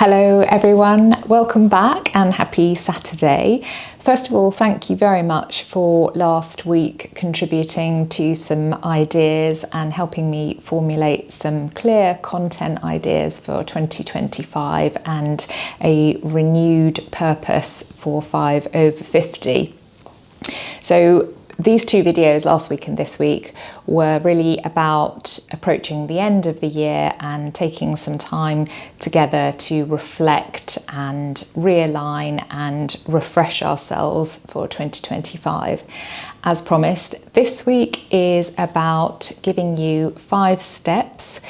Hello everyone, welcome back and happy Saturday. First of all, thank you very much for last week contributing to some ideas and helping me formulate some clear content ideas for 2025 and a renewed purpose for 5 over 50. So these two videos, last week and this week, were really about approaching the end of the year and taking some time together to reflect and realign and refresh ourselves for 2025. As promised, this week is about giving you 5 steps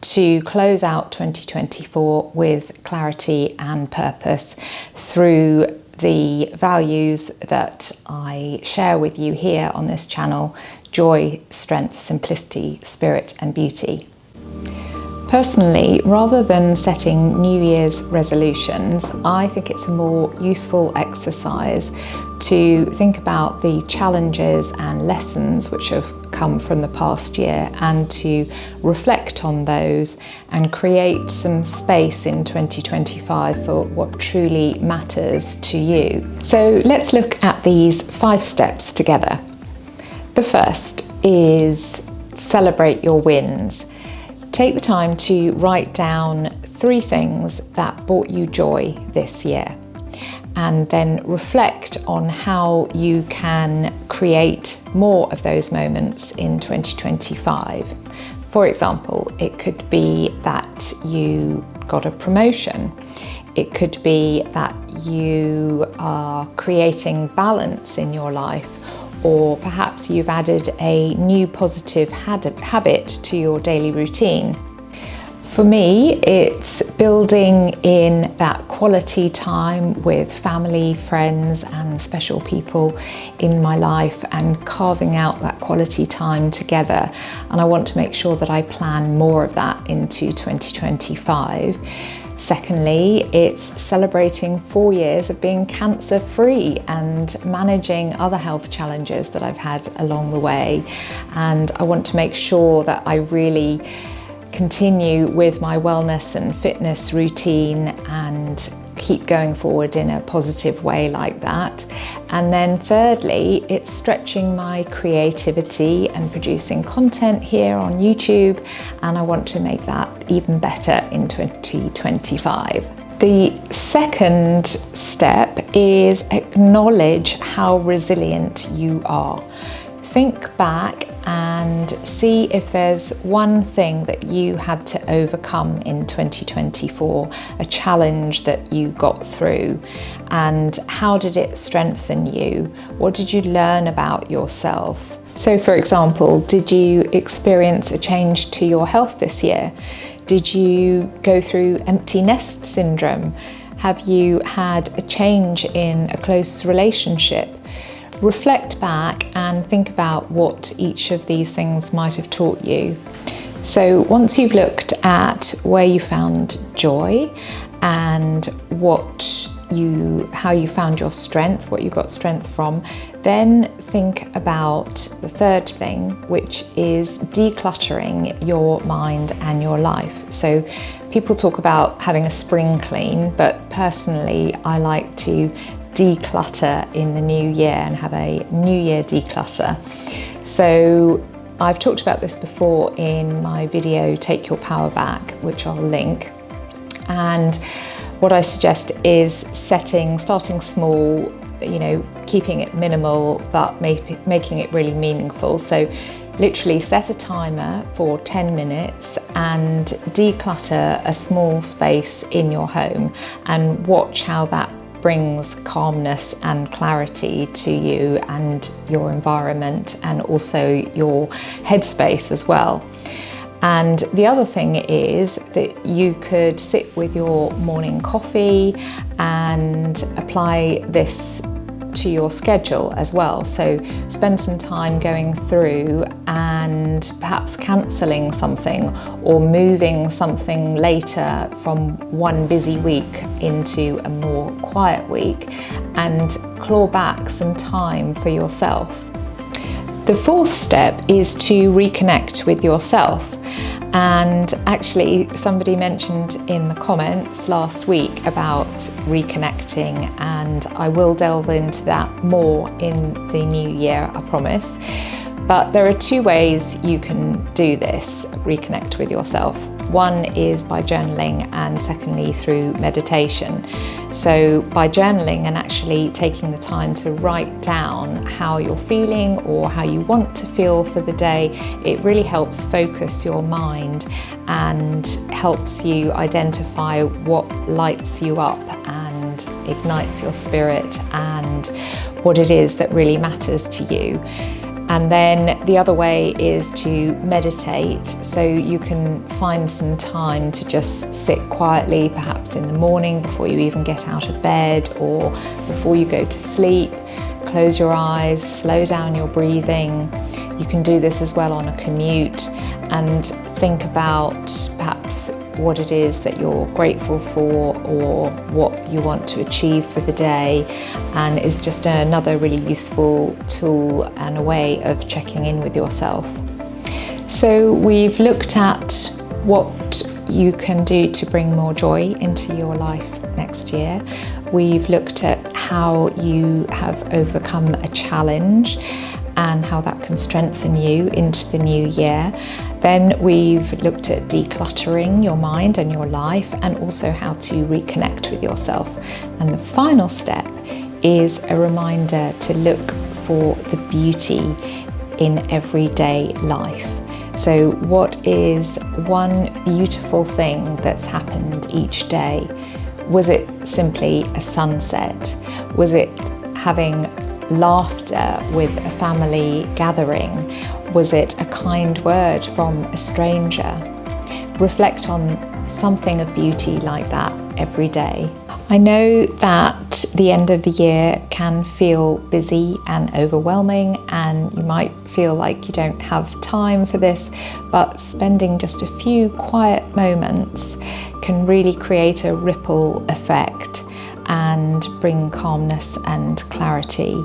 to close out 2024 with clarity and purpose through the values that I share with you here on this channel: joy, strength, simplicity, spirit and beauty. Personally, rather than setting New Year's resolutions, I think it's a more useful exercise to think about the challenges and lessons which have come from the past year and to reflect on those and create some space in 2025 for what truly matters to you. So let's look at these 5 steps together. The first is celebrate your wins. Take the time to write down 3 things that brought you joy this year, and then reflect on how you can create more of those moments in 2025. For example, it could be that you got a promotion. It could be that you are creating balance in your life, or perhaps you've added a new positive habit to your daily routine. For me, it's building in that quality time with family, friends and special people in my life and carving out that quality time together. And I want to make sure that I plan more of that into 2025. Secondly, it's celebrating 4 years of being cancer-free and managing other health challenges that I've had along the way. And I want to make sure that I really continue with my wellness and fitness routine and keep going forward in a positive way like that. And then thirdly, it's stretching my creativity and producing content here on YouTube, and I want to make that even better in 2025. The second step is acknowledge how resilient you are. Think back and see if there's one thing that you had to overcome in 2024, a challenge that you got through, and how did it strengthen you? What did you learn about yourself? So for example, did you experience a change to your health this year? Did you go through empty nest syndrome? Have you had a change in a close relationship? Reflect back and think about what each of these things might have taught you. So once you've looked at where you found joy and how you found your strength, what you got strength from, then think about the third thing, which is decluttering your mind and your life. So people talk about having a spring clean, but personally I like to declutter in the new year and have a new year declutter. So I've talked about this before in my video Take Your Power Back, which I'll link. And what I suggest is starting small, keeping it minimal but making it really meaningful. So literally set a timer for 10 minutes and declutter a small space in your home and watch how that brings calmness and clarity to you and your environment and also your headspace as well. And the other thing is that you could sit with your morning coffee and apply this to your schedule as well. So spend some time going through and perhaps cancelling something or moving something later from one busy week into a more quiet week and claw back some time for yourself. The fourth step is to reconnect with yourself. And actually, somebody mentioned in the comments last week about reconnecting, and I will delve into that more in the new year, I promise. But there are two ways you can do this, reconnect with yourself. One is by journaling, and secondly through meditation. So by journaling and actually taking the time to write down how you're feeling or how you want to feel for the day, it really helps focus your mind and helps you identify what lights you up and ignites your spirit and what it is that really matters to you. And then the other way is to meditate, so you can find some time to just sit quietly, perhaps in the morning before you even get out of bed or before you go to sleep. Close your eyes, slow down your breathing. You can do this as well on a commute and think about perhaps what it is that you're grateful for or what you want to achieve for the day, and it's just another really useful tool and a way of checking in with yourself. So we've looked at what you can do to bring more joy into your life next year. We've looked at how you have overcome a challenge and how that can strengthen you into the new year. Then we've looked at decluttering your mind and your life, and also how to reconnect with yourself. And the final step is a reminder to look for the beauty in everyday life. So what is one beautiful thing that's happened each day? Was it simply a sunset? Was it having laughter with a family gathering? Was it a kind word from a stranger? Reflect on something of beauty like that every day. I know that the end of the year can feel busy and overwhelming, and you might feel like you don't have time for this, but spending just a few quiet moments can really create a ripple effect and bring calmness and clarity.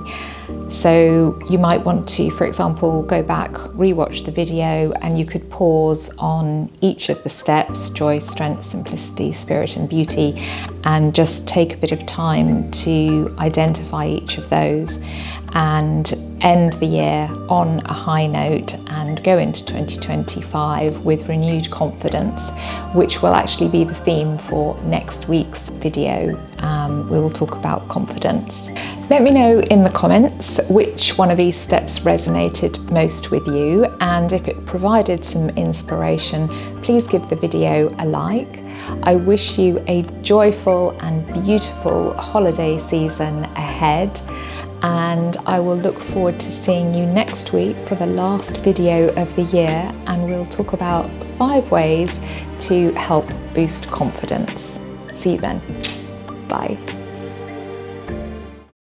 So you might want to, for example, go back, rewatch the video, and you could pause on each of the steps: joy, strength, simplicity, spirit and beauty, and just take a bit of time to identify each of those and end the year on a high note and go into 2025 with renewed confidence, which will actually be the theme for next week's video. We will talk about confidence. Let me know in the comments which one of these steps resonated most with you, and if it provided some inspiration, please give the video a like. I wish you a joyful and beautiful holiday season ahead, and I will look forward to seeing you next week for the last video of the year, and we'll talk about 5 ways to help boost confidence. See you then. Bye.